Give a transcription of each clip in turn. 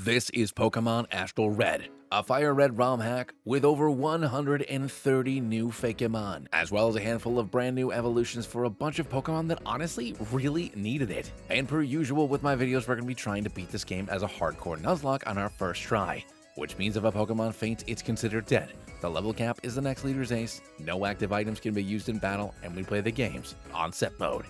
This is Pokemon Astral Red, a Fire Red ROM hack with over 130 new FAKEMON, as well as a handful of brand new evolutions for a bunch of Pokemon that honestly really needed it. And per usual with my videos, we're going to be trying to beat this game as a hardcore Nuzlocke on our first try, which means if a Pokemon faints, it's considered dead. The level cap is the next leader's ace, no active items can be used in battle, and we play the games on set mode.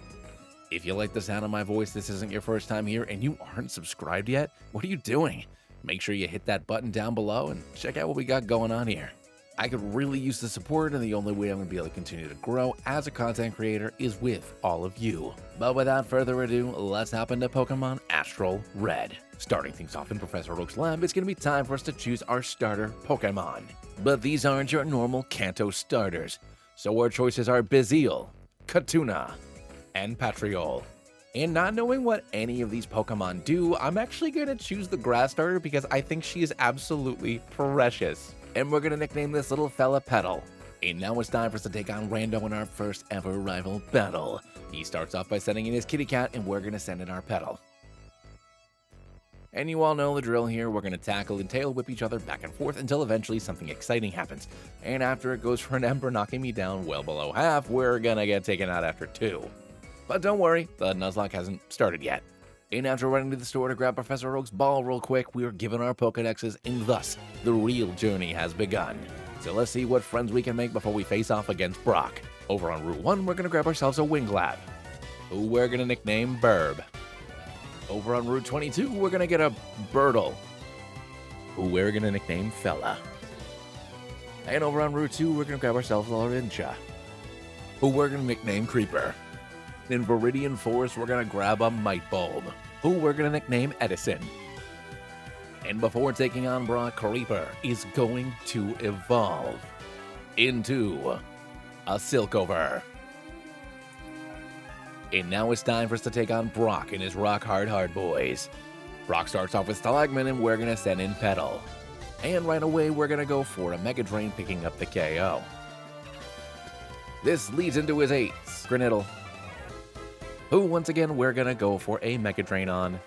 If you like the sound of my voice, this isn't your first time here, and you aren't subscribed yet, what are you doing? Make sure you hit that button down below and check out what we got going on here. I could really use the support, and the only way I'm going to be able to continue to grow as a content creator is with all of you. But without further ado, let's hop into Pokemon Astral Red. Starting things off in Professor Oak's lab, it's going to be time for us to choose our starter Pokemon. But these aren't your normal Kanto starters, so our choices are Bizil, Katuna, and Patriol. And not knowing what any of these Pokemon do, I'm actually going to choose the grass starter because I think she is absolutely precious. And we're going to nickname this little fella Petal. And now it's time for us to take on Rando in our first ever rival battle. He starts off by sending in his kitty cat, and we're going to send in our Petal. And you all know the drill here. We're going to tackle and tail whip each other back and forth until eventually something exciting happens. And after it goes for an Ember knocking me down well below half, we're going to get taken out after 2. But don't worry, the Nuzlocke hasn't started yet. And after running to the store to grab Professor Oak's ball real quick, we are given our Pokedexes, and thus, the real journey has begun. So let's see what friends we can make before we face off against Brock. Over on Route 1, we're going to grab ourselves a Winglab, who we're going to nickname Burb. Over on Route 22, we're going to get a Birdle, who we're going to nickname Fella. And over on Route 2, we're going to grab ourselves a Lorincha, who we're going to nickname Creeper. In Viridian Forest, we're going to grab a Might Bulb, who we're going to nickname Edison. And before taking on Brock, Creeper is going to evolve into a Silkover. And now it's time for us to take on Brock and his Rock Hard Boys. Brock starts off with Stalagmin, and we're going to send in Petal. And right away, we're going to go for a Mega Drain, picking up the KO. This leads into his ace, Graniddle, who once again we're going to go for a Mega Drain on.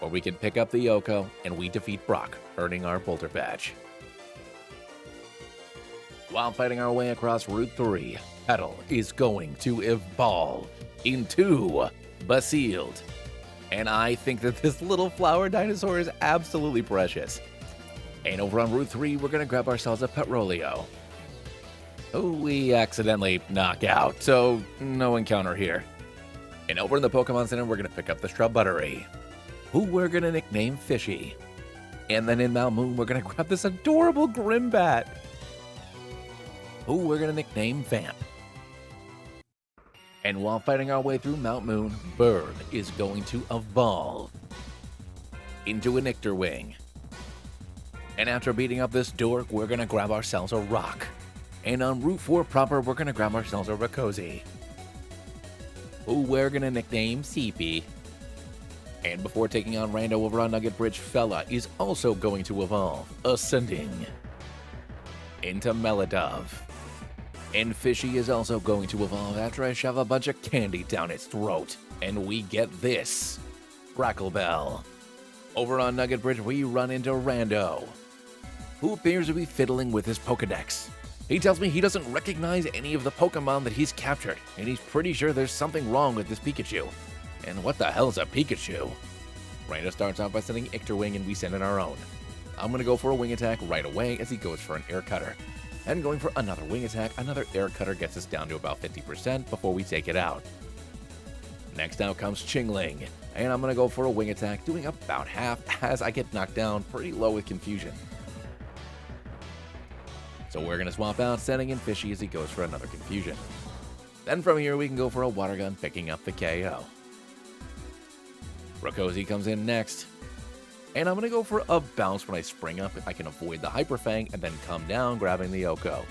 Or we can pick up the Yoko, and we defeat Brock, earning our Boulder Badge. While fighting our way across Route 3, Petal is going to evolve into Basealed. And I think that this little flower dinosaur is absolutely precious. And over on Route 3, we're going to grab ourselves a Petrolio, who we accidentally knock out, so no encounter here. And over in the Pokemon Center, we're going to pick up the Shrubuttery, who we're going to nickname Fishy. And then in Mount Moon, we're going to grab this adorable Grimbat, who we're going to nickname Vamp. And while fighting our way through Mount Moon, Bird is going to evolve into a Nictorwing. And after beating up this dork, we're going to grab ourselves a Rock. And on Route 4 proper, we're going to grab ourselves a Rayquaza, who we're going to nickname CP. And before taking on Rando over on Nugget Bridge, Fella is also going to evolve, ascending into Melodove. And Fishy is also going to evolve after I shove a bunch of candy down its throat. And we get this, Bracklebell. Over on Nugget Bridge, we run into Rando, who appears to be fiddling with his Pokedex. He tells me he doesn't recognize any of the Pokemon that he's captured, and he's pretty sure there's something wrong with this Pikachu. And what the hell's a Pikachu? Rando starts off by sending Ictorwing, and we send in our own. I'm going to go for a Wing Attack right away as he goes for an Air Cutter. And going for another Wing Attack, another Air Cutter gets us down to about 50% before we take it out. Next out comes Chingling, and I'm going to go for a Wing Attack, doing about half as I get knocked down pretty low with Confusion. So we're going to swap out, sending in Fishy as he goes for another Confusion. Then from here, we can go for a Water Gun, picking up the KO. Rayquaza comes in next. And I'm going to go for a Bounce when I spring up if I can avoid the Hyper Fang, and then come down, grabbing the Yoko.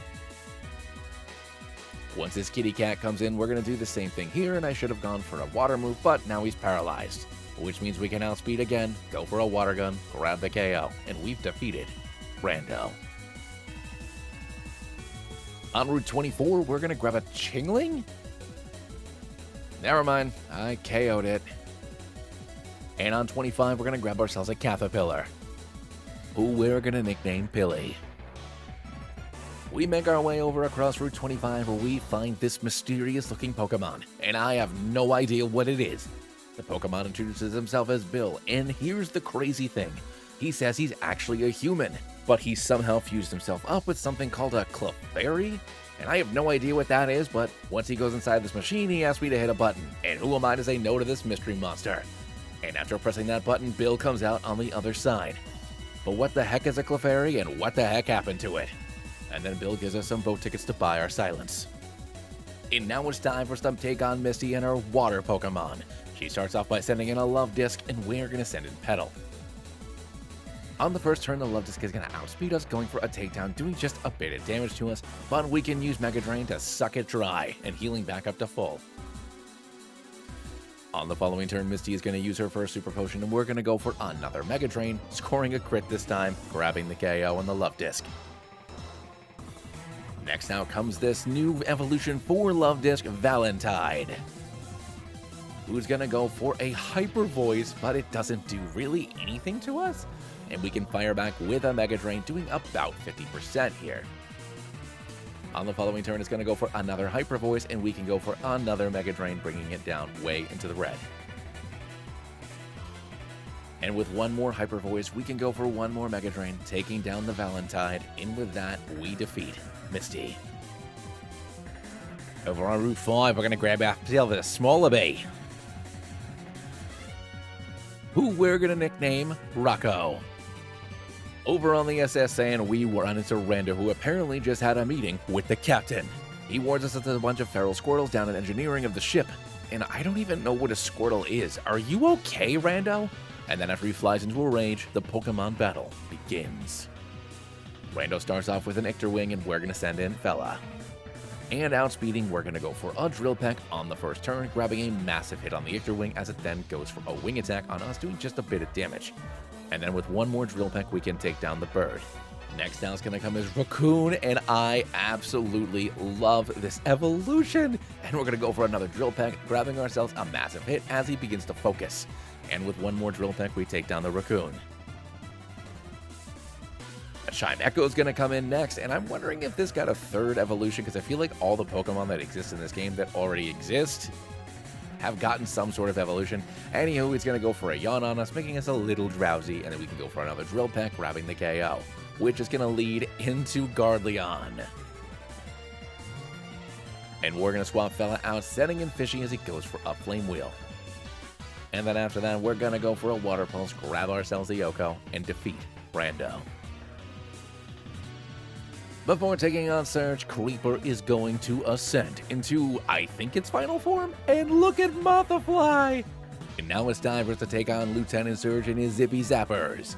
Once this kitty cat comes in, we're going to do the same thing here, and I should have gone for a Water move, but now he's paralyzed. Which means we can outspeed again, go for a Water Gun, grab the KO, and we've defeated Rando. On Route 24, we're going to grab a Chingling? Never mind, I KO'd it. And on 25, we're going to grab ourselves a Caterpillar, who we're going to nickname Pilly. We make our way over across Route 25 where we find this mysterious looking Pokemon, and I have no idea what it is. The Pokemon introduces himself as Bill, and here's the crazy thing. He says he's actually a human, but he somehow fused himself up with something called a Clefairy, and I have no idea what that is, but once he goes inside this machine, he asks me to hit a button, and who am I to say no to this mystery monster? And after pressing that button, Bill comes out on the other side. But what the heck is a Clefairy, and what the heck happened to it? And then Bill gives us some boat tickets to buy our silence. And now it's time for some take on Misty and her water Pokemon. She starts off by sending in a Love Disc, and we're going to send in Petal. On the first turn, the Love Disc is going to outspeed us, going for a takedown, doing just a bit of damage to us, but we can use Mega Drain to suck it dry, and healing back up to full. On the following turn, Misty is going to use her first Super Potion, and we're going to go for another Mega Drain, scoring a crit this time, grabbing the KO on the Love Disc. Next out comes this new evolution for Love Disc, Valentine, who's gonna go for a Hyper Voice, but it doesn't do really anything to us, and we can fire back with a Mega Drain, doing about 50% here. On the following turn, it's gonna go for another Hyper Voice, and we can go for another Mega Drain, bringing it down way into the red. And with one more Hyper Voice, we can go for one more Mega Drain, taking down the Valentine, and with that, we defeat Misty. Over on Route 5, we're going to grab ourselves a Smallabee, who we're going to nickname Rocco. Over on the SSN, we run into Rando, who apparently just had a meeting with the captain. He warns us that there's a bunch of feral Squirtles down in engineering of the ship, and I don't even know what a Squirtle is. Are you okay, Rando? And then after he flies into a rage, the Pokemon battle begins. Rando starts off with an Ictor Wing, and we're going to send in Fella. And outspeeding, we're going to go for a Drill Peck on the first turn, grabbing a massive hit on the Ictor Wing as it then goes for a Wing Attack on us, doing just a bit of damage. And then with one more Drill Peck, we can take down the bird. Next down is going to come is Raccoon, and I absolutely love this evolution. And we're going to go for another Drill Peck, grabbing ourselves a massive hit as he begins to focus. And with one more Drill Peck, we take down the Raccoon. A Chime Echo is going to come in next, and I'm wondering if this got a third evolution, because I feel like all the Pokemon that exist in this game that already exist have gotten some sort of evolution. Anywho, it's going to go for a Yawn on us, making us a little drowsy, and then we can go for another Drill Peck, grabbing the KO, which is going to lead into Gardleon. And we're going to swap Fella out, sending in Fishy as he goes for a Flame Wheel. And then after that, we're going to go for a Water Pulse, grab ourselves a Yoko, and defeat Rando. Before taking on Surge, Creeper is going to ascend into, I think, its final form, and look at Mothafly! And now it's time for us to take on Lieutenant Surge and his Zippy Zappers.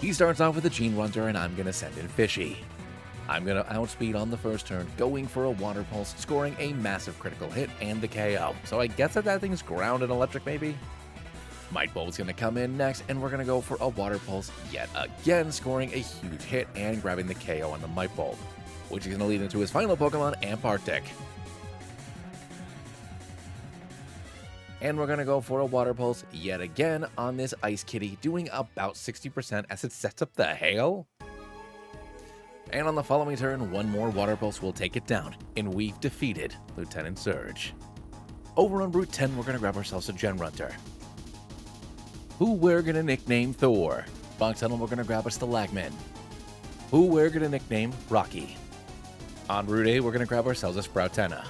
He starts off with a Gene Runter, and I'm going to send in Fishy. I'm going to outspeed on the first turn, going for a Water Pulse, scoring a massive critical hit and the KO. So I guess that thing's ground and electric, maybe? Might Bulb's going to come in next, and we're going to go for a Water Pulse yet again, scoring a huge hit and grabbing the KO on the Might Bulb, which is going to lead into his final Pokemon, Ampartic. And we're going to go for a Water Pulse yet again on this Ice Kitty, doing about 60% as it sets up the hail. And on the following turn, one more Water Pulse will take it down, and we've defeated Lieutenant Surge. Over on Route 10, we're going to grab ourselves a Gen Runter, who we're going to nickname Thor. Box Tunnel, we're going to grab a Stalagmin, who we're going to nickname Rocky. On Route 8, we're going to grab ourselves a Sproutena,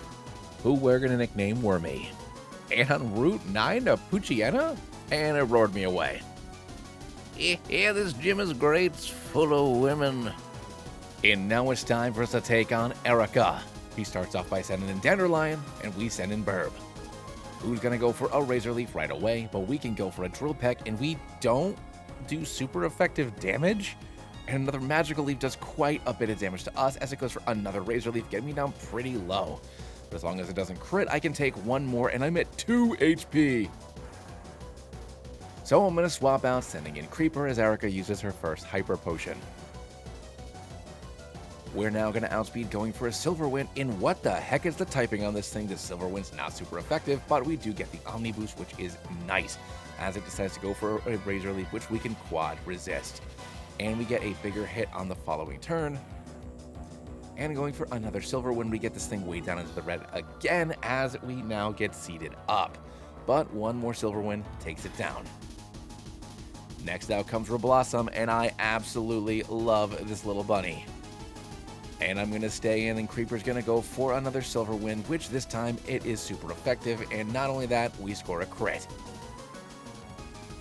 who we're going to nickname Wormy. And on Route 9, a Poochyena, and it roared me away. Yeah, this gym is great, it's full of women. And now it's time for us to take on Erika. He starts off by sending in Dandelion, and we send in Burb, who's going to go for a Razor Leaf right away, but we can go for a Drill Peck, and we don't do super effective damage. And another Magical Leaf does quite a bit of damage to us as it goes for another Razor Leaf, getting me down pretty low. But as long as it doesn't crit, I can take one more, and I'm at 2 HP. So I'm going to swap out, sending in Creeper as Erika uses her first Hyper Potion. we're now going to outspeed going for a Silver Wind. And what the heck is the typing on this thing? The Silver Wind's not super effective, but we do get the Omni Boost, which is nice, as it decides to go for a Razor Leaf, which we can quad resist. And we get a bigger hit on the following turn. And going for another Silver Wind, we get this thing way down into the red again, as we now get seeded up. But one more Silver Wind takes it down. Next out comes Reblossom, and I absolutely love this little bunny. And I'm going to stay in, and Creeper's going to go for another Silver Wind, which this time it is super effective. And not only that, we score a crit.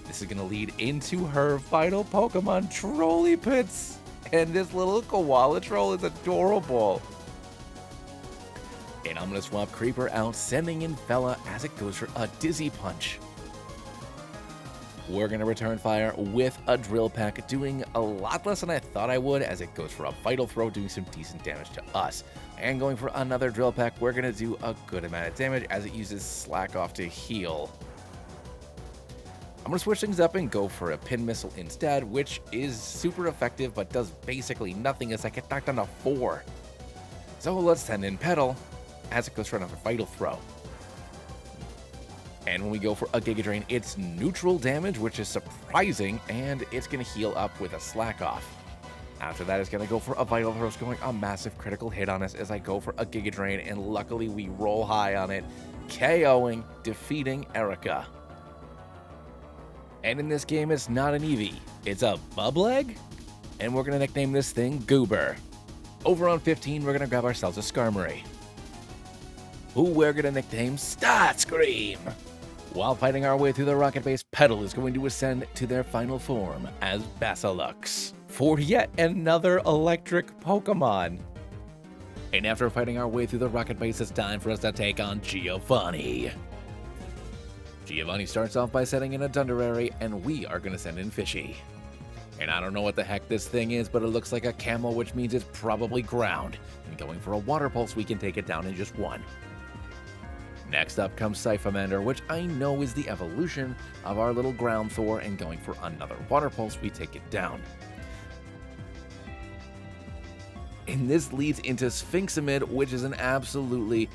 This is going to lead into her final Pokemon, Trollipits. And this little koala troll is adorable. And I'm going to swap Creeper out, sending in Fella as it goes for a Dizzy Punch. We're going to return fire with a Drill Peck, doing a lot less than I thought I would, as it goes for a Vital Throw, doing some decent damage to us. And going for another Drill Peck, we're going to do a good amount of damage as it uses Slack Off to heal. I'm going to switch things up and go for a Pin Missile instead, which is super effective but does basically nothing as I get knocked down to 4. So let's send in Petal as it goes for another Vital Throw. And when we go for a Giga Drain, it's neutral damage, which is surprising, and it's going to heal up with a Slack Off. After that, it's going to go for a Vital Throw, going a massive critical hit on us as I go for a Giga Drain, and luckily we roll high on it, KOing, defeating Erika. And in this game, it's not an Eevee, it's a Bubleg? And we're going to nickname this thing Goober. Over on 15, we're going to grab ourselves a Skarmory, who we're going to nickname Starscream. While fighting our way through the rocket base, Petal is going to ascend to their final form as Basilux for yet another electric Pokemon. And after fighting our way through the rocket base, it's time for us to take on Giovanni. Giovanni starts off by setting in a Dunderary, and we are going to send in Fishy. And I don't know what the heck this thing is, but it looks like a camel, which means it's probably ground. And going for a Water Pulse, we can take it down in just one. Next up comes Siphomander, which I know is the evolution of our little ground Thor, and going for another Water Pulse, we take it down. And this leads into Sphinxamid, which is an absolutely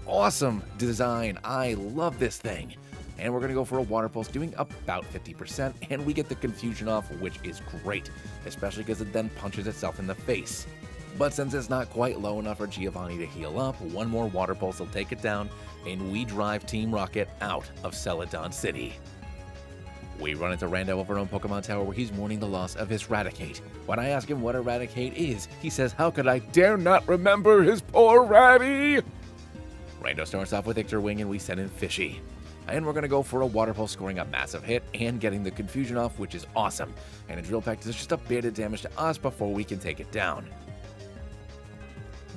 awesome design. I love this thing. And we're going to go for a Water Pulse, doing about 50%, and we get the confusion off, which is great, especially because it then punches itself in the face. But since it's not quite low enough for Giovanni to heal up, one more Water Pulse will take it down, and we drive Team Rocket out of Celadon City. We run into Rando over on Pokemon Tower, where he's mourning the loss of his Raticate. When I ask him what a Raticate is, he says, "How could I dare not remember his poor Ratty?" Rando starts off with Ictor Wing, and we send in Fishy. And we're going to go for a Water Pulse, scoring a massive hit and getting the confusion off, which is awesome. And a Drill Peck does just a bit of damage to us before we can take it down.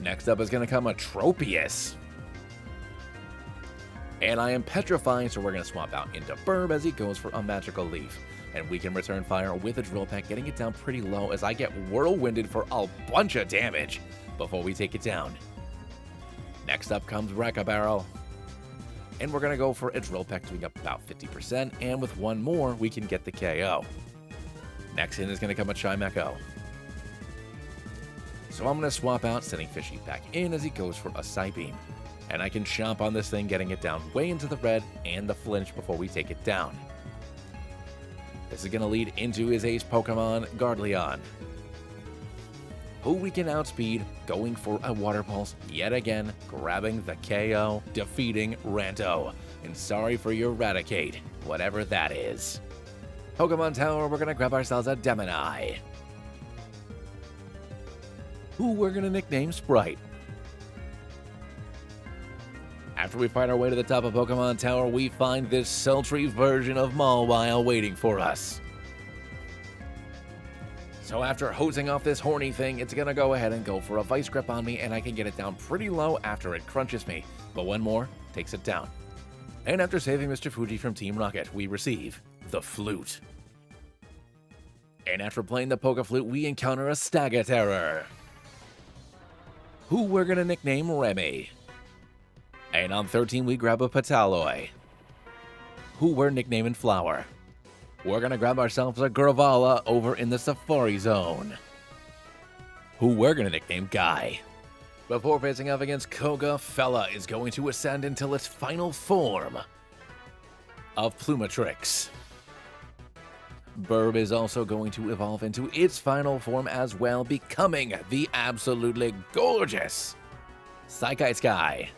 Next up is going to come a Tropius. And I am petrifying, so we're going to swap out into Burb as he goes for a Magical Leaf. And we can return fire with a Drill Peck, getting it down pretty low as I get Whirlwinded for a bunch of damage before we take it down. Next up comes Wreck-A-Barrel. And we're going to go for a Drill Peck, doing about 50%, and with one more, we can get the KO. Next in is going to come a Chimecho. So I'm going to swap out, sending Fishy back in as he goes for a Psybeam. And I can chomp on this thing, getting it down way into the red and the flinch before we take it down. This is going to lead into his ace Pokemon, Gardleon, who we can outspeed, going for a Water Pulse yet again, grabbing the KO, defeating Ranto. And sorry for your Raticate, whatever that is. Pokemon Tower, we're going to grab ourselves a Demoni, who we're going to nickname Sprite. After we fight our way to the top of Pokemon Tower, we find this sultry version of Mawile waiting for us. So after hosing off this horny thing, it's going to go ahead and go for a Vice Grip on me, and I can get it down pretty low after it crunches me. But one more takes it down. And after saving Mr. Fuji from Team Rocket, we receive the Flute. And after playing the Poke Flute, we encounter a Stagaterror, who we're going to nickname Remy. And on 13, we grab a Pataloy, who we're nicknaming Flower. We're going to grab ourselves a Gravala over in the Safari Zone. who we're gonna nickname Guy. Before facing off against Koga, Fella is going to ascend until its final form of Plumatrix. Burb is also going to evolve into its final form as well, becoming the absolutely gorgeous Psykite Sky.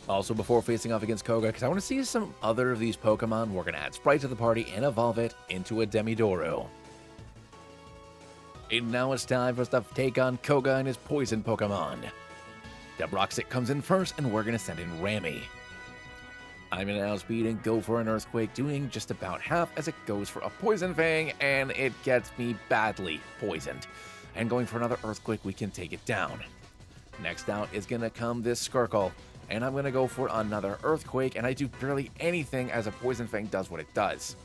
Also, before facing off against Koga, because I want to see some other of these Pokemon, we're going to add Sprite to the party and evolve it into a Demidoru. And now it's time for us to take on Koga and his poison Pokemon. Debroxit comes in first, and we're going to send in Rami. I'm going to outspeed and go for an Earthquake, doing just about half as it goes for a Poison Fang, and it gets me badly poisoned. And going for another Earthquake, we can take it down. Next out is going to come this Skirkle, and I'm going to go for another Earthquake, and I do barely anything as a Poison Fang does what it does.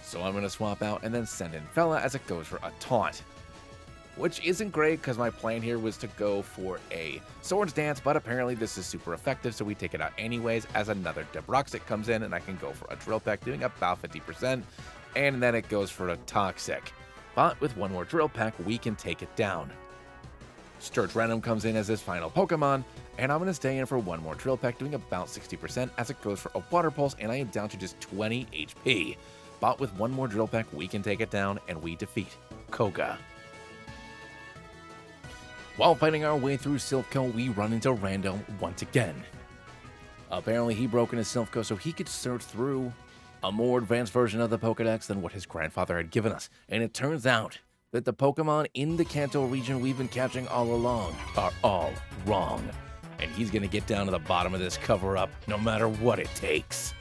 So I'm going to swap out and then send in Fella as it goes for a Taunt. Which isn't great because my plan here was to go for a Swords Dance, but apparently this is super effective, so we take it out anyways as another Debroxit comes in, and I can go for a Drill Peck, doing about 50%, and then it goes for a Toxic. But with one more Drill Peck, we can take it down. Sturge Random comes in as his final Pokemon, and I'm going to stay in for one more Drill Peck, doing about 60% as it goes for a Water Pulse, and I am down to just 20 HP. But with one more Drill Peck, we can take it down, and we defeat Koga. While fighting our way through Silph Co, we run into Rando once again. Apparently he broke into Silph Co so he could search through a more advanced version of the Pokedex than what his grandfather had given us. And it turns out that the Pokemon in the Kanto region we've been catching all along are all wrong. And he's going to get down to the bottom of this cover-up no matter what it takes.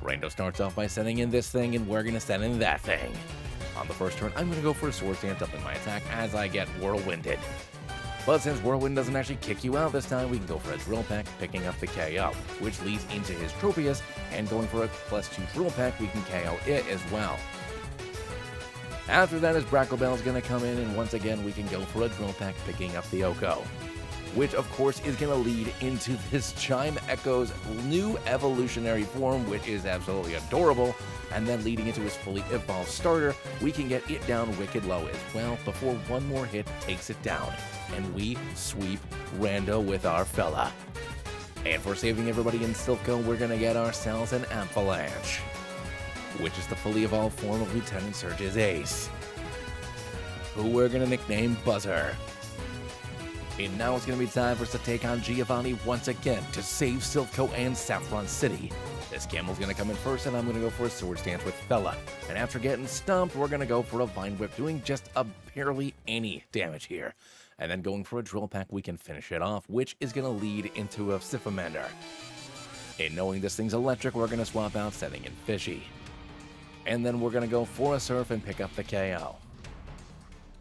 Rando starts off by sending in this thing, and we're going to send in that thing. On the first turn, I'm going to go for a Swords Dance up in my attack as I get Whirlwinded. But since Whirlwind doesn't actually kick you out this time, we can go for a Drill Peck, picking up the KO, which leads into his Tropius, and going for a +2 Drill Peck, we can KO it as well. After that, his Brackle Bell is going to come in, and once again, we can go for a Drill Peck, picking up the Oko. Which, of course, is going to lead into this Chime Echo's new evolutionary form, which is absolutely adorable. And then leading into his fully evolved starter, we can get it down wicked low as well before one more hit takes it down. And we sweep Rando with our Fella. And for saving everybody in Silph Co, we're going to get ourselves an Avalanche, which is the fully evolved form of Lieutenant Surge's ace, who we're going to nickname Buzzer. And now it's going to be time for us to take on Giovanni once again to save Silph Co and Saffron City. This Camel's going to come in first, and I'm going to go for a Swords Dance with Fella. And after getting stumped, we're going to go for a Vine Whip, doing just barely any damage here. And then going for a Drill Peck, we can finish it off, which is going to lead into a Siphomander. And knowing this thing's electric, we're going to swap out, sending in Fishy. And then we're going to go for a Surf and pick up the KO.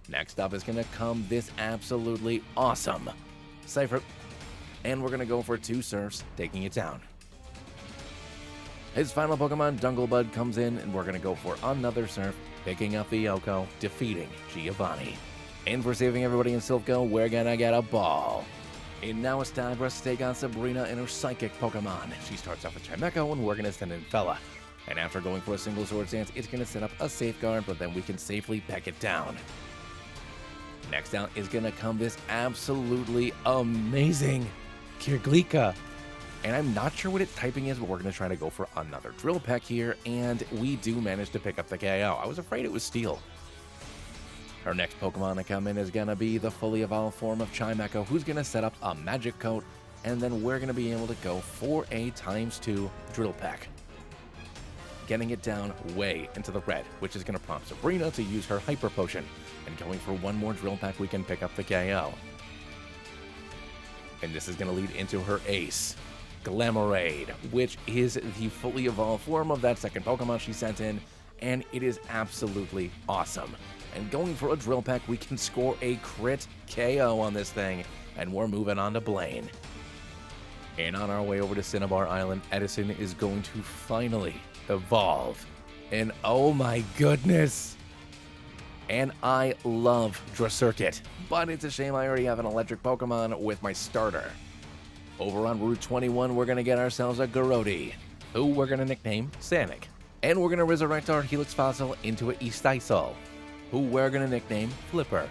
Next up is going to come this absolutely awesome Cypher, and we're going to go for 2 Surfs, taking it down. His final Pokemon, Dunglebud, comes in, and we're going to go for another Surf, picking up the Yoko, defeating Giovanni. And for saving everybody in Silph Co, we're going to get a ball. And now it's time for us to take on Sabrina and her Psychic Pokemon. She starts off with Chimecho, and we're going to send in Fella. And after going for a single Swords Dance, it's going to set up a Safeguard, but then we can safely peck it down. Next out is going to come this absolutely amazing Kirglika. And I'm not sure what its typing is, but we're going to try to go for another Drill Peck here, and we do manage to pick up the KO. I was afraid it was Steel. Our next Pokemon to come in is going to be the fully evolved form of Chimecho, who's going to set up a Magic Coat, and then we're going to be able to go for a ×2 Drill Peck, getting it down way into the red, which is going to prompt Sabrina to use her Hyper Potion. And going for one more Drill Peck, we can pick up the KO. And this is going to lead into her ace, Glamourade, which is the fully evolved form of that second Pokemon she sent in, and it is absolutely awesome. And going for a Drill Peck, we can score a crit KO on this thing, and we're moving on to Blaine. And on our way over to Cinnabar Island, Edison is going to finally evolve. And oh my goodness! And I love Dracircuit, but it's a shame I already have an electric Pokemon with my starter. Over on Route 21, we're going to get ourselves a Garodi, who we're going to nickname Sanic. And we're going to resurrect our Helix Fossil into a Eastiesol, who we're going to nickname Flipper.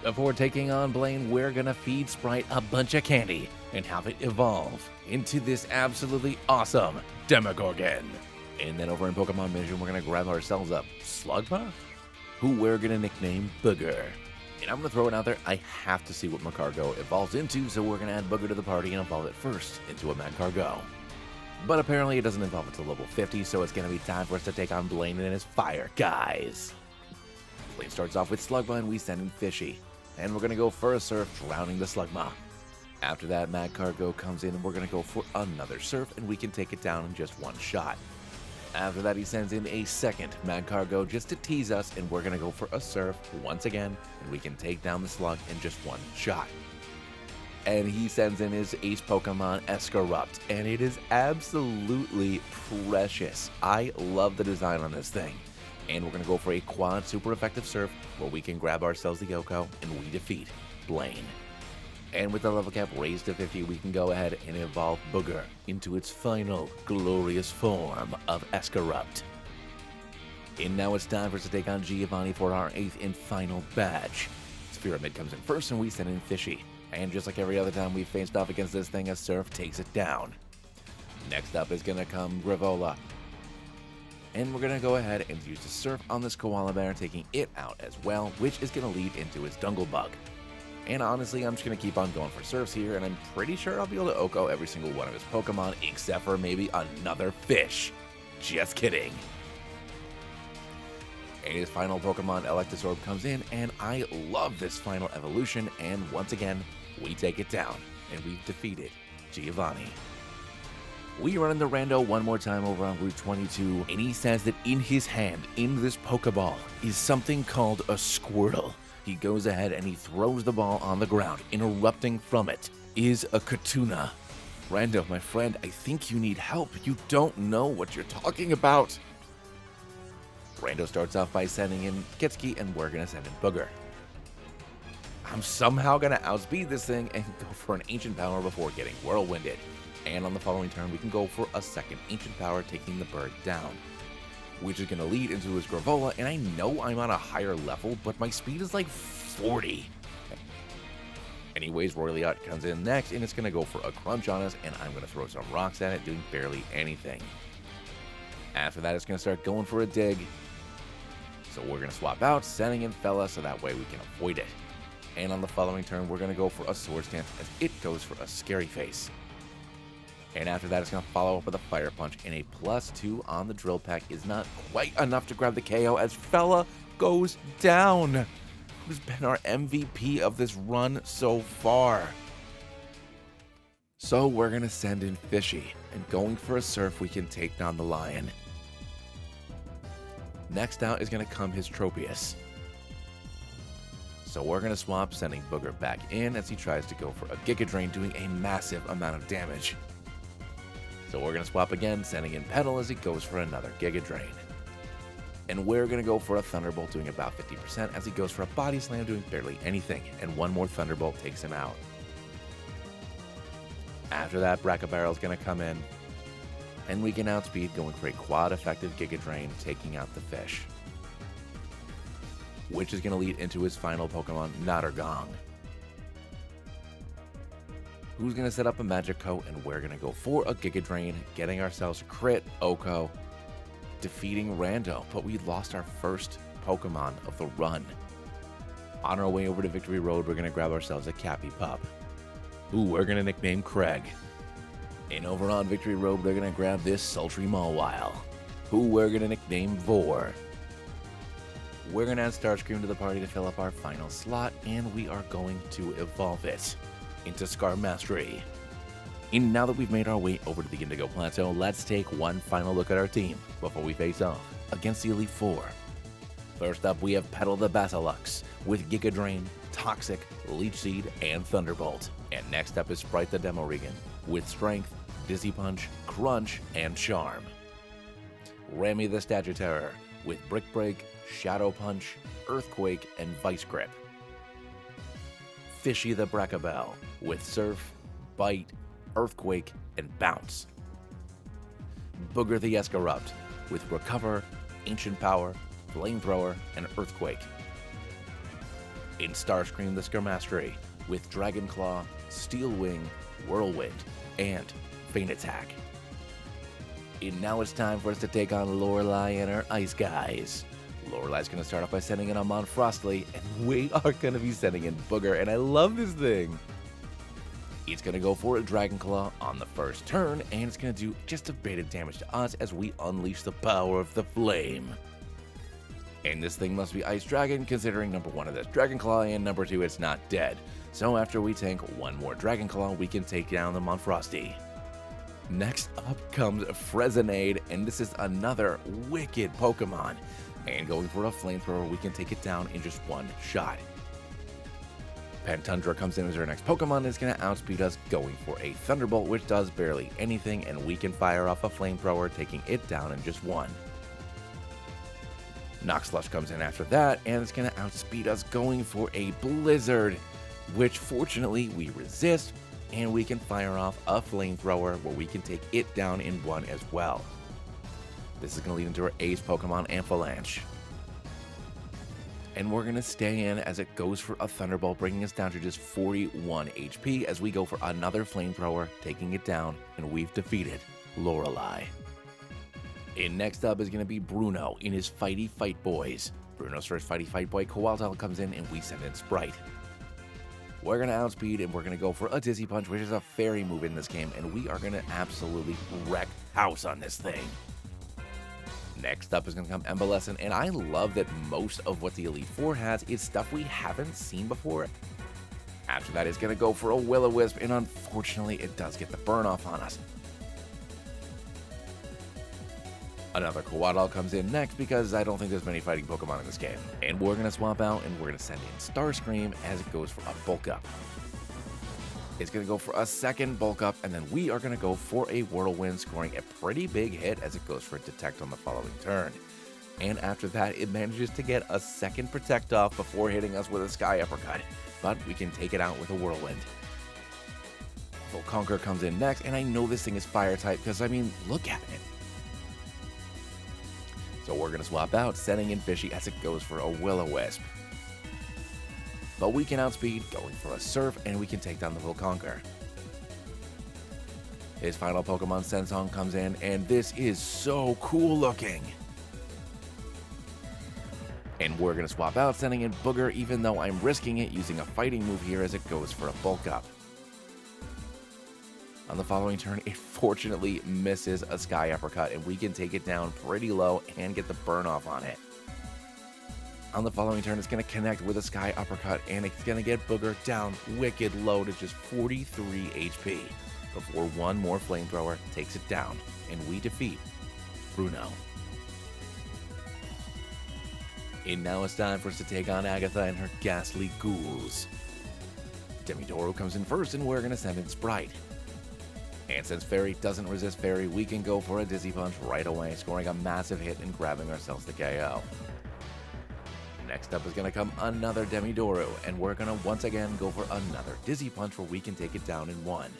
Before taking on Blaine, we're gonna feed Sprite a bunch of candy and have it evolve into this absolutely awesome Demogorgon. And then over in Pokemon Mission, we're gonna grab ourselves a Slugma, who we're gonna nickname Booger. And I'm gonna throw it out there, I have to see what Magcargo evolves into, so we're gonna add Booger to the party and evolve it first into a Magcargo. But apparently it doesn't evolve until level 50, so it's gonna be time for us to take on Blaine and his fire guys. Blaine starts off with Slugma and we send in Fishy. And we're gonna go for a Surf, drowning the Slugma. After that, Magcargo comes in and we're gonna go for another Surf and we can take it down in just one shot. After that, he sends in a second Magcargo just to tease us, and we're gonna go for a Surf once again, and we can take down the Slug in just one shot. And he sends in his ace Pokemon, Escarupt, and it is absolutely precious. I love the design on this thing. And we're gonna go for a quad super effective Surf, where we can grab ourselves the Yoko, and we defeat Blaine. And with the level cap raised to 50, we can go ahead and evolve Booger into its final glorious form of Escarupt. And now it's time for us to take on Giovanni for our 8th and final badge. Spheramid comes in first and we send in Fishy. And just like every other time we've faced off against this thing, a Surf takes it down. Next up is gonna come Gravola. And we're gonna go ahead and use the Surf on this Koala Bear, taking it out as well, which is gonna lead into his Dunglebug. And honestly, I'm just going to keep on going for Surfs here, and I'm pretty sure I'll be able to Oko every single one of his Pokemon, except for maybe another fish. Just kidding. And his final Pokemon, Electabuzz, comes in, and I love this final evolution, and once again, we take it down, and we've defeated Giovanni. We run into Rando one more time over on Route 22, and he says that in his hand, in this Pokeball, is something called a Squirtle. He goes ahead and he throws the ball on the ground. Interrupting from it is a Katuna. Rando, my friend, I think you need help. You don't know what you're talking about. Rando starts off by sending in Kitsuki, and we're going to send in Booger. I'm somehow going to outspeed this thing and go for an Ancient Power before getting Whirlwinded. And on the following turn, we can go for a second Ancient Power, taking the bird down, which is going to lead into his Gravola, and I know I'm on a higher level, but my speed is like 40. Anyways, Royaliot comes in next, and it's going to go for a Crunch on us, and I'm going to throw some rocks at it, doing barely anything. After that, it's going to start going for a Dig. So we're going to swap out, sending in Fella, so that way we can avoid it. And on the following turn, we're going to go for a Swords Dance, as it goes for a Scary Face. And after that, it's going to follow up with a Fire Punch, and a +2 on the Drill Peck is not quite enough to grab the KO as Fella goes down, who's been our MVP of this run so far. So we're going to send in Fishy, and going for a Surf, we can take down the Lion. Next out is going to come his Tropius. So we're going to swap, sending Booger back in as he tries to go for a Giga Drain, doing a massive amount of damage. So we're going to swap again, sending in Petal as he goes for another Giga Drain. And we're going to go for a Thunderbolt, doing about 50% as he goes for a Body Slam, doing barely anything. And one more Thunderbolt takes him out. After that, Brachybarrel is going to come in, and we can outspeed, going for a quad effective Giga Drain, taking out the fish, which is going to lead into his final Pokemon, Nottergong, who's going to set up a Magikarp, and we're going to go for a Giga Drain, getting ourselves a crit Oko, defeating Rando, but we lost our first Pokemon of the run. On our way over to Victory Road, we're going to grab ourselves a Cappy Pup, who we're going to nickname Craig. And over on Victory Road, we're going to grab this sultry Mawile, who we're going to nickname Vor. We're going to add Starscream to the party to fill up our final slot, and we are going to evolve it into Scar Mastery. And now that we've made our way over to the Indigo Plateau, let's take one final look at our team before we face off against the Elite Four. First up, we have Petal the Basilux with Giga Drain, Toxic, Leech Seed, and Thunderbolt. And next up is Sprite the Demogorgon with Strength, Dizzy Punch, Crunch, and Charm. Remy the Statuterror with Brick Break, Shadow Punch, Earthquake, and Vice Grip. Fishy the Brachybarrel with Surf, Bite, Earthquake, and Bounce. Booger the Escarupt with Recover, Ancient Power, Flamethrower, and Earthquake. In Starscream the Skarmastery with Dragon Claw, Steel Wing, Whirlwind, and Feint Attack. And now it's time for us to take on Lorelei and her Ice Guys. Lorelei's going to start off by sending in a Monfrostly, and we are going to be sending in Booger, and I love this thing. It's going to go for a Dragon Claw on the first turn, and it's going to do just a bit of damage to us as we unleash the power of the flame. And this thing must be Ice Dragon, considering number 1 of this Dragon Claw, and number 2 it's not dead. So after we tank one more Dragon Claw, we can take down the Monfrosty. Next up comes Frezonade, and this is another wicked Pokemon. And going for a Flamethrower, we can take it down in just one shot. Pantundra comes in as our next Pokemon and is going to outspeed us, going for a Thunderbolt, which does barely anything, and we can fire off a Flamethrower, taking it down in just one. Noxlush comes in after that, and it's going to outspeed us, going for a Blizzard, which fortunately we resist, and we can fire off a Flamethrower where we can take it down in one as well. This is going to lead into our ace Pokemon, Amphalanche. And we're going to stay in as it goes for a Thunderbolt, bringing us down to just 41 HP as we go for another Flamethrower, taking it down, and we've defeated Lorelei. And next up is going to be Bruno in his Fighty Fight Boys. Bruno's first Fighty Fight Boy, Coatl, comes in, and we send in Sprite. We're going to outspeed, and we're going to go for a Dizzy Punch, which is a fairy move in this game, and we are going to absolutely wreck house on this thing. Next up is going to come Embolescent, and I love that most of what the Elite Four has is stuff we haven't seen before. After that is going to go for a Will-O-Wisp, and unfortunately it does get the burn off on us. Another Coatl comes in next because I don't think there's many fighting Pokemon in this game. And we're going to swap out, and we're going to send in Starscream as it goes for a Bulk Up. It's going to go for a second Bulk Up, and then we are going to go for a Whirlwind, scoring a pretty big hit as it goes for a Detect on the following turn. And after that, it manages to get a second Protect off before hitting us with a Sky Uppercut, but we can take it out with a Whirlwind. Volconquer comes in next, and I know this thing is Fire type because, I mean, look at it. So we're going to swap out, sending in Fishy as it goes for a Will-O-Wisp. But we can outspeed, going for a Surf, and we can take down the Volconquer. His final Pokemon, Sensong, comes in, and this is so cool looking. And we're going to swap out, sending in Booger, even though I'm risking it using a fighting move here as it goes for a Bulk Up. On the following turn, it fortunately misses a Sky Uppercut, and we can take it down pretty low and get the burn off on it. On the following turn, it's going to connect with a Sky Uppercut, and it's going to get Booger down wicked low to just 43 HP before one more Flamethrower takes it down, and we defeat Bruno. And now it's time for us to take on Agatha and her ghastly ghouls. Demidoro comes in first, and we're going to send in Sprite. And since Fairy doesn't resist Fairy, we can go for a Dizzy Punch right away, scoring a massive hit and grabbing ourselves the KO. Next up is going to come another Demidoro, and we're going to once again go for another Dizzy Punch where we can take it down in one.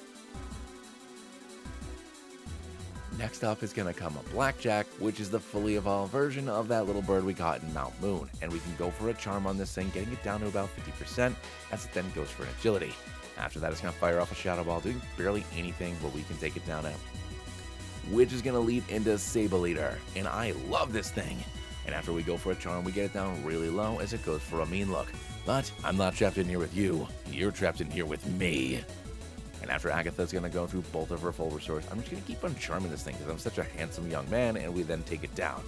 Next up is going to come a Blackjack, which is the fully evolved version of that little bird we got in Mount Moon, and we can go for a Charm on this thing, getting it down to about 50% as it then goes for an Agility. After that, it's going to fire off a Shadow Ball, doing barely anything where we can take it down out. Which is going to lead into Sableye Eater, and I love this thing. And after we go for a Charm, we get it down really low as it goes for a Mean Look. But I'm not trapped in here with you, you're trapped in here with me. And after Agatha's going to go through both of her full restores, I'm just going to keep on charming this thing because I'm such a handsome young man, and we then take it down.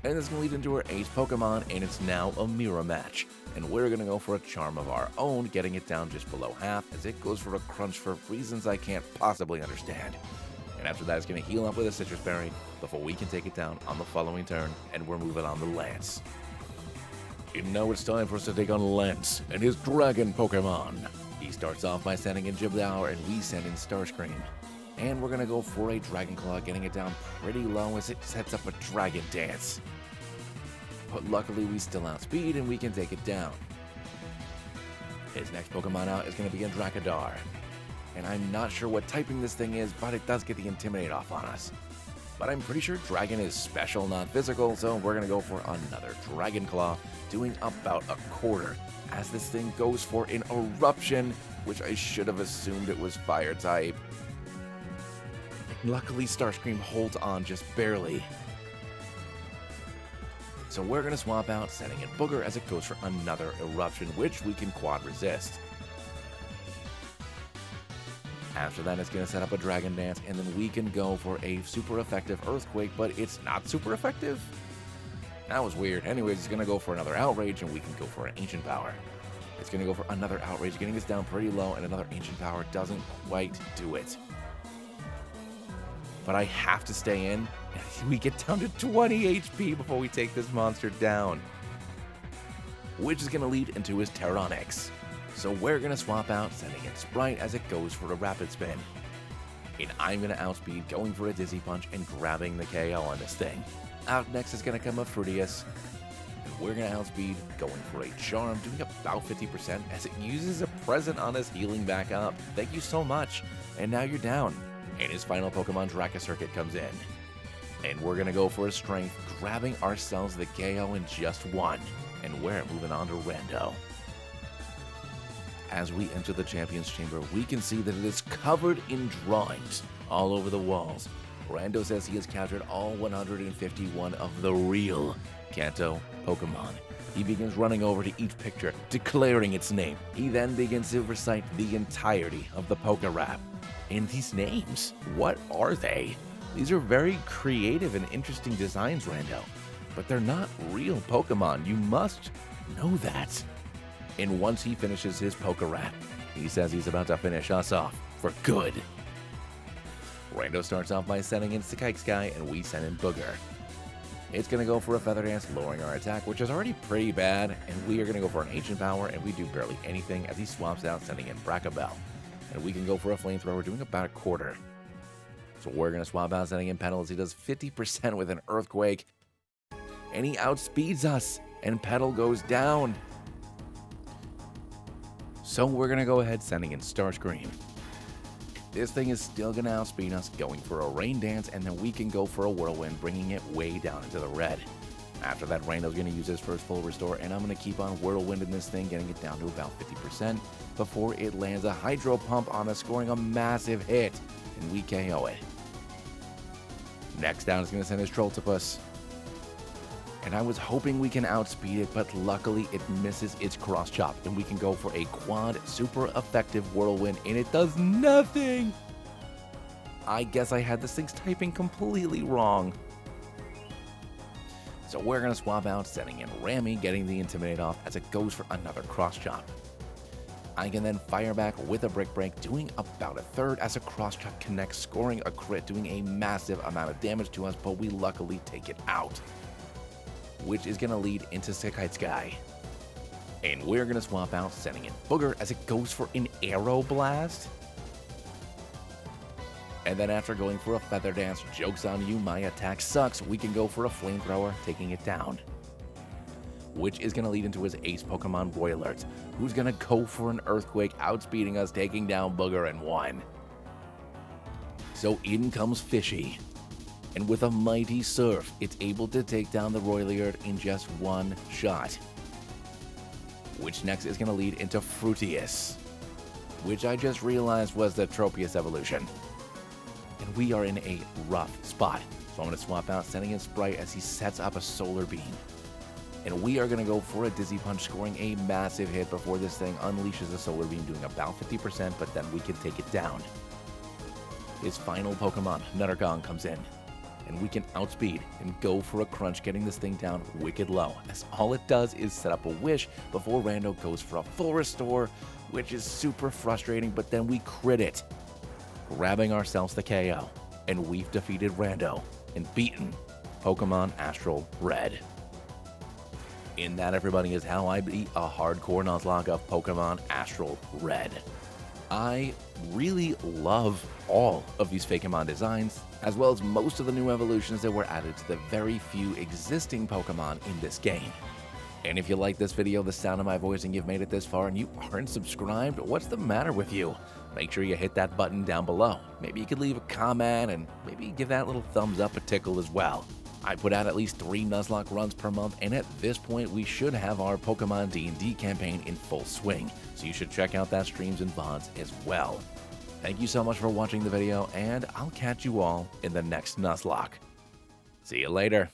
And it's going to lead into our ace Pokemon, and it's now a mirror match. And we're going to go for a Charm of our own, getting it down just below half as it goes for a Crunch for reasons I can't possibly understand. And after that, it's going to heal up with a Citrus Berry before we can take it down on the following turn, and we're moving on to Lance. And now it's time for us to take on Lance and his Dragon Pokemon. He starts off by sending in Giovanni, and we send in Starscream. And we're going to go for a Dragon Claw, getting it down pretty low as it sets up a Dragon Dance. But luckily, we still outspeed, and we can take it down. His next Pokemon out is going to be a Dracodar. And I'm not sure what typing this thing is, but it does get the Intimidate off on us. but I'm pretty sure Dragon is special, not physical, so we're gonna go for another Dragon Claw, doing about a quarter, as this thing goes for an Eruption, which I should have assumed it was Fire type. Luckily, Starscream holds on just barely. So we're gonna swap out, sending in Booger as it goes for another Eruption, which we can quad resist. After that, it's going to set up a Dragon Dance, and then we can go for a super effective Earthquake, but it's not super effective? That was weird. Anyways, it's going to go for another Outrage, and we can go for an Ancient Power. It's going to go for another Outrage, getting us down pretty low, and another Ancient Power doesn't quite do it. But I have to stay in, and we get down to 20 HP before we take this monster down, which is going to lead into his Pterodonix. So we're going to swap out, sending in Sprite as it goes for a Rapid Spin. And I'm going to outspeed, going for a Dizzy Punch and grabbing the KO on this thing. Out next is going to come a Fruitius. And we're going to outspeed, going for a Charm, doing about 50% as it uses a Present on us, healing back up. Thank you so much. And now you're down. And his final Pokemon, Draca Circuit, comes in. And we're going to go for a Strength, grabbing ourselves the KO in just one. And we're moving on to Rando. As we enter the Champion's Chamber, we can see that it is covered in drawings all over the walls. Rando says he has captured all 151 of the real Kanto Pokemon. He begins running over to each picture, declaring its name. He then begins to recite the entirety of the Pokerap. And these names, what are they? These are very creative and interesting designs, Rando. But they're not real Pokemon. You must know that. And once he finishes his Pokerap, he says he's about to finish us off for good. Rando starts off by sending in Sky, and we send in Booger. It's going to go for a Feather Dance, lowering our attack, which is already pretty bad, and we are going to go for an Ancient Power, and we do barely anything as he swaps out, sending in Bracabelle. And we can go for a Flamethrower, doing about a quarter. So we're going to swap out, sending in Petal as he does 50% with an Earthquake, and he outspeeds us, and Petal goes down. So we're going to go ahead, sending in Starscream. This thing is still going to outspeed us, going for a Rain Dance, and then we can go for a Whirlwind, bringing it way down into the red. After that, Rando's going to use his first full restore, and I'm going to keep on Whirlwinding this thing, getting it down to about 50% before it lands a Hydro Pump on us, scoring a massive hit, and we KO it. Next down is going to send his Trolltopus. And I was hoping we can outspeed it, but luckily it misses its Cross Chop, and we can go for a quad super effective Whirlwind, and it does nothing! I guess I had this thing's typing completely wrong. So we're going to swap out, sending in Rami, getting the Intimidate off as it goes for another Cross Chop. I can then fire back with a Brick Break, doing about a third as a Cross Chop connects, scoring a crit, doing a massive amount of damage to us, but we luckily take it out, which is going to lead into Sky. And we're going to swap out, sending in Booger as it goes for an Aero Blast. And then after going for a Feather Dance, joke's on you, my attack sucks, we can go for a Flamethrower, taking it down, which is going to lead into his ace Pokemon, Royalert, who's going to go for an Earthquake, outspeeding us, taking down Booger in one. So in comes Fishy. And with a mighty Surf, it's able to take down the Royalert in just one shot. Which next is going to lead into Fruitius, which I just realized was the Tropius evolution. And we are in a rough spot. So I'm going to swap out, sending in Sprite as he sets up a Solar Beam. And we are going to go for a Dizzy Punch, scoring a massive hit before this thing unleashes a Solar Beam, doing about 50%, but then we can take it down. His final Pokemon, Nuttergong, comes in. And we can outspeed and go for a Crunch, getting this thing down wicked low, as all it does is set up a Wish before Rando goes for a full restore, which is super frustrating, but then we crit it, grabbing ourselves the KO, and we've defeated Rando and beaten Pokemon Astral Red. And that, everybody, is how I beat a hardcore Nuzlocke of Pokemon Astral Red. I really love all of these FAKEMON designs, as well as most of the new evolutions that were added to the very few existing Pokemon in this game. And if you like this video, the sound of my voice, and you've made it this far and you aren't subscribed, what's the matter with you? make sure you hit that button down below. Maybe you could leave a comment and maybe give that little thumbs up a tickle as well. I put out at least 3 Nuzlocke runs per month, and at this point we should have our Pokemon D&D campaign in full swing, so you should check out that streams and VODs as well. Thank you so much for watching the video, and I'll catch you all in the next Nuzlocke. See you later.